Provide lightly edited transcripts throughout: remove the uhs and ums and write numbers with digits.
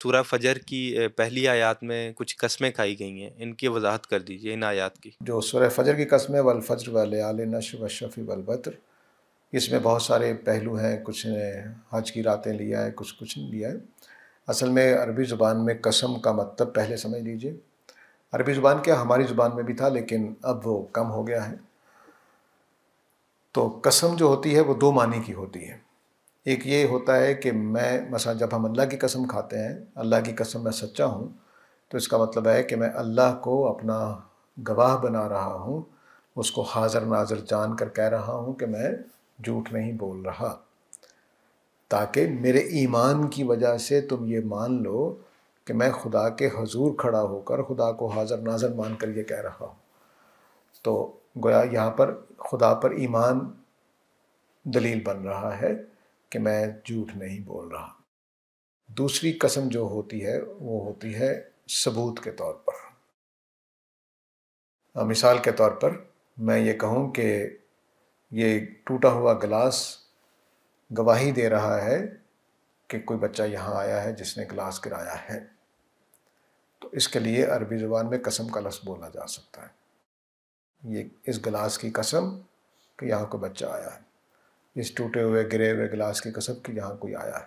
سورہ فجر کی پہلی آیات میں کچھ قسمیں کھائی گئی ہیں، ان کی وضاحت کر دیجئے ان آیات کی۔ جو سورہ فجر کی قسمیں والفجر ولیال نشر والشفع والوتر، اس میں بہت سارے پہلو ہیں، کچھ نے حج کی راتیں لیا ہے، کچھ نہیں لیا ہے۔ اصل میں عربی زبان میں قسم کا مطلب پہلے سمجھ لیجئے۔ عربی زبان کیا ہماری زبان میں بھی تھا، لیکن اب وہ کم ہو گیا ہے۔ تو قسم جو ہوتی ہے وہ دو معنی کی ہوتی ہے۔ ایک یہ ہوتا ہے کہ میں مثلا جب ہم اللہ کی قسم کھاتے ہیں، اللہ کی قسم میں سچا ہوں، تو اس کا مطلب ہے کہ میں اللہ کو اپنا گواہ بنا رہا ہوں، اس کو حاضر ناظر جان کر کہہ رہا ہوں کہ میں جھوٹ نہیں بول رہا، تاکہ میرے ایمان کی وجہ سے تم یہ مان لو کہ میں خدا کے حضور کھڑا ہو کر خدا کو حاضر ناظر مان کر یہ کہہ رہا ہوں۔ تو گویا یہاں پر خدا پر ایمان دلیل بن رہا ہے کہ میں جھوٹ نہیں بول رہا۔ دوسری قسم جو ہوتی ہے وہ ہوتی ہے ثبوت کے طور پر۔ مثال کے طور پر میں یہ کہوں کہ یہ ٹوٹا ہوا گلاس گواہی دے رہا ہے کہ کوئی بچہ یہاں آیا ہے جس نے گلاس گرایا ہے، تو اس کے لیے عربی زبان میں قسم کا لفظ بولا جا سکتا ہے۔ یہ اس گلاس کی قسم کہ یہاں کوئی بچہ آیا ہے، اس ٹوٹے ہوئے گرے ہوئے گلاس کی قسم کہ یہاں کوئی آیا ہے،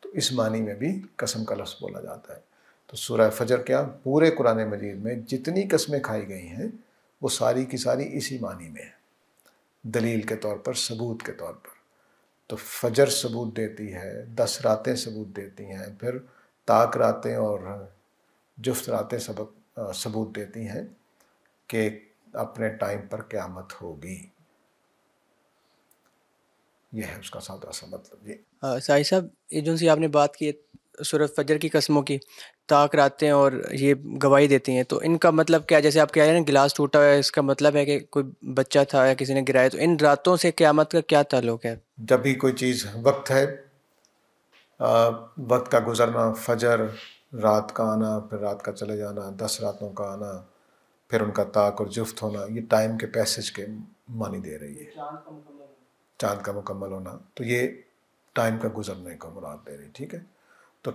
تو اس معنی میں بھی قسم کا لفظ بولا جاتا ہے۔ تو سورہ فجر کیا پورے قرآن مجید میں جتنی قسمیں کھائی گئی ہیں وہ ساری کی ساری اسی معنی میں ہیں، دلیل کے طور پر، ثبوت کے طور پر۔ تو فجر ثبوت دیتی ہے، 10 راتیں ثبوت دیتی ہیں، پھر طاق راتیں اور جفت راتیں ثبوت دیتی ہیں کہ اپنے ٹائم پر قیامت ہوگی۔ یہ ہے اس کا سادہ سا مطلب۔ جی سائی صاحب، یہ جو سی آپ نے بات کی سورہ فجر کی قسموں کی، طاق راتیں اور یہ گواہی دیتی ہیں، تو ان کا مطلب کیا؟ جیسے آپ کہہ رہے ہیں گلاس ٹوٹا ہوا ہے، اس کا مطلب ہے کہ کوئی بچہ تھا یا کسی نے گرایا، تو ان راتوں سے قیامت کا کیا تعلق ہے؟ جب بھی کوئی چیز وقت ہے، وقت کا گزرنا، فجر، رات کا آنا، پھر رات کا چلے جانا، 10 راتوں کا آنا، پھر ان کا طاق اور جفت ہونا، یہ ٹائم کے پیسج کے معنی دے رہی ہے۔ چاند کا مکمل ہونا، تو یہ ٹائم کا گزرنے کو مراد دے رہی، ٹھیک ہے۔ تو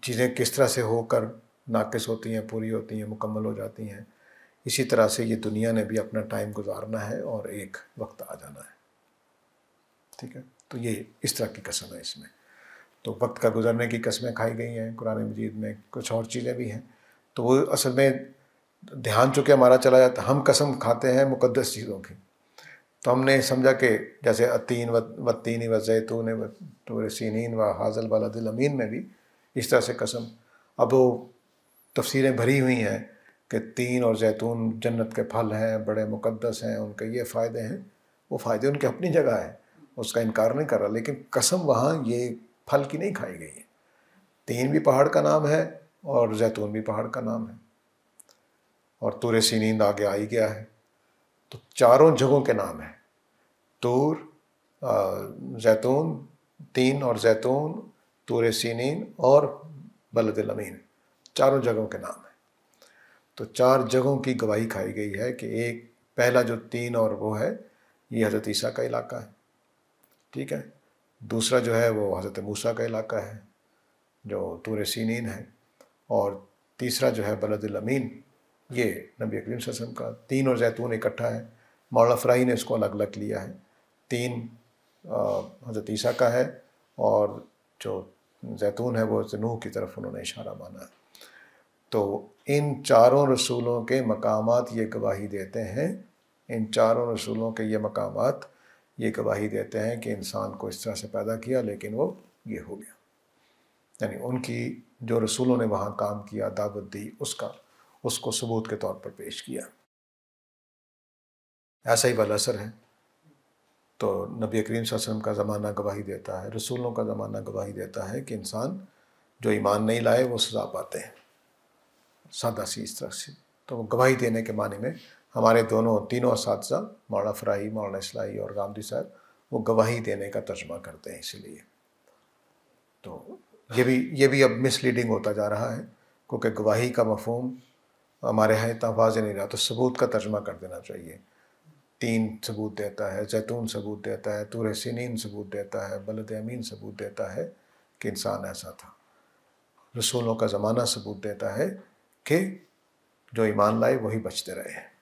چیزیں کس طرح سے ہو کر ناقص ہوتی ہیں، پوری ہوتی ہیں، مکمل ہو جاتی ہیں، اسی طرح سے یہ دنیا نے بھی اپنا ٹائم گزارنا ہے اور ایک وقت آ جانا ہے، ٹھیک ہے۔ تو یہ اس طرح کی قسم ہے اس میں۔ تو وقت کا گزرنے کی قسمیں کھائی گئی ہیں قرآن مجید میں، کچھ اور چیزیں بھی ہیں۔ تو وہ اصل میں دھیان چونکہ ہمارا چلا جاتا ہے، ہم قسم کھاتے ہیں مقدس چیزوں کی، تو ہم نے سمجھا کہ جیسے التین والتین والزیتون وطور سینین وہذا البلد الامین میں بھی اس طرح سے قسم۔ اب وہ تفسیریں بھری ہوئی ہیں کہ تین اور زیتون جنت کے پھل ہیں، بڑے مقدس ہیں، ان کے یہ فائدے ہیں، وہ فائدے ان کے اپنی جگہ ہیں، اس کا انکار نہیں کر رہا، لیکن قسم وہاں یہ پھل کی نہیں کھائی گئی ہے۔ تین بھی پہاڑ کا نام ہے اور زیتون بھی پہاڑ کا نام ہے، اور طور سینین آگے آ ہی گیا ہے، تو چاروں جگہوں کے نام ہیں، طور، زیتون، تین اور زیتون، طور سینین اور بلد الامین، چاروں جگہوں کے نام ہیں۔ تو 4 جگہوں کی گواہی کھائی گئی ہے کہ ایک پہلا جو تین اور وہ ہے یہ حضرت عیسیٰ کا علاقہ ہے، ٹھیک ہے۔ دوسرا جو ہے وہ حضرت موسیٰ کا علاقہ ہے جو طور سینین ہے، اور تیسرا جو ہے بلد الامین، یہ نبی کریم صلی اللہ علیہ وسلم کا۔ تین اور زیتون اکٹھا ہے، مولانا فرائی نے اس کو الگ الگ لیا ہے۔ تین حضرت عیسیٰ کا ہے، اور جو زیتون ہے وہ نوح کی طرف انہوں نے اشارہ مانا ہے۔ تو ان چاروں رسولوں کے مقامات یہ گواہی دیتے ہیں، ان چاروں رسولوں کے یہ مقامات یہ گواہی دیتے ہیں کہ انسان کو اس طرح سے پیدا کیا، لیکن وہ یہ ہو گیا، یعنی ان کی جو رسولوں نے وہاں کام کیا، دعوت دی، اس کو ثبوت کے طور پر پیش کیا۔ ایسا ہی والاثر ہے، تو نبی کریم صلی اللہ علیہ وسلم کا زمانہ گواہی دیتا ہے، رسولوں کا زمانہ گواہی دیتا ہے کہ انسان جو ایمان نہیں لائے وہ سزا پاتے ہیں، سادہ سی اس طرح سے۔ تو گواہی دینے کے معنی میں ہمارے تینوں اساتذہ، مولانا فرائی، مولانا اصلاحی اور غامدی صاحب، وہ گواہی دینے کا ترجمہ کرتے ہیں، اسی لیے۔ تو یہ بھی اب مس لیڈنگ ہوتا جا رہا ہے، کیونکہ گواہی کا مفہوم ہمارے ہاں اتنا واضح نہیں رہا، تو ثبوت کا ترجمہ کر دینا چاہیے۔ تین ثبوت دیتا ہے، زیتون ثبوت دیتا ہے، طور سینین ثبوت دیتا ہے، بلد امین ثبوت دیتا ہے کہ انسان ایسا تھا۔ رسولوں کا زمانہ ثبوت دیتا ہے کہ جو ایمان لائے وہی بچتے رہے ہیں.